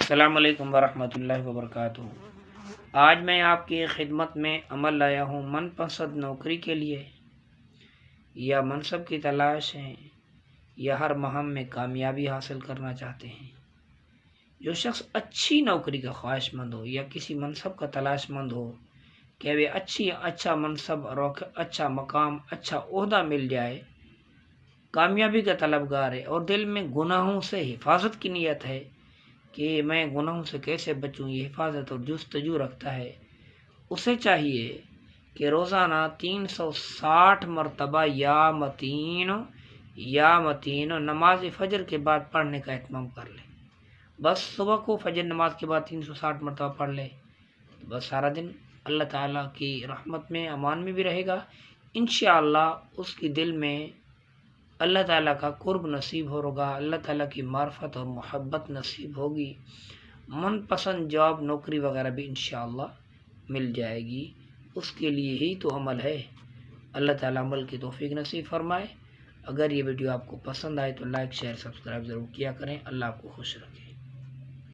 السلام علیکم ورحمۃ اللہ وبرکاتہ۔ آج میں آپ کی خدمت میں عمل لایا ہوں من پسند نوکری کے لیے، یا منصب کی تلاش ہے، یا ہر مہم میں کامیابی حاصل کرنا چاہتے ہیں۔ جو شخص اچھی نوکری کا خواہش مند ہو یا کسی منصب کا تلاش مند ہو کہ وہ اچھا منصب، اچھا مقام، اچھا عہدہ مل جائے، کامیابی کا طلبگار ہے اور دل میں گناہوں سے حفاظت کی نیت ہے کہ میں گناہوں سے کیسے بچوں، یہ حفاظت اور جستجو رکھتا ہے، اسے چاہیے کہ روزانہ 360 مرتبہ یا متین نماز فجر کے بعد پڑھنے کا اہتمام کر لے۔ بس صبح کو فجر نماز کے بعد 360 مرتبہ پڑھ لے، بس سارا دن اللہ تعالیٰ کی رحمت میں، امان میں بھی رہے گا۔ انشاءاللہ اس کی دل میں اللہ تعالیٰ کا قرب نصیب ہوگا، اللہ تعالیٰ کی معرفت اور محبت نصیب ہوگی، من پسند جاب، نوکری وغیرہ بھی انشاءاللہ مل جائے گی۔ اس کے لیے ہی تو عمل ہے۔ اللہ تعالیٰ عمل کی توفیق نصیب فرمائے۔ اگر یہ ویڈیو آپ کو پسند آئے تو لائک، شیئر، سبسکرائب ضرور کیا کریں۔ اللہ آپ کو خوش رکھے۔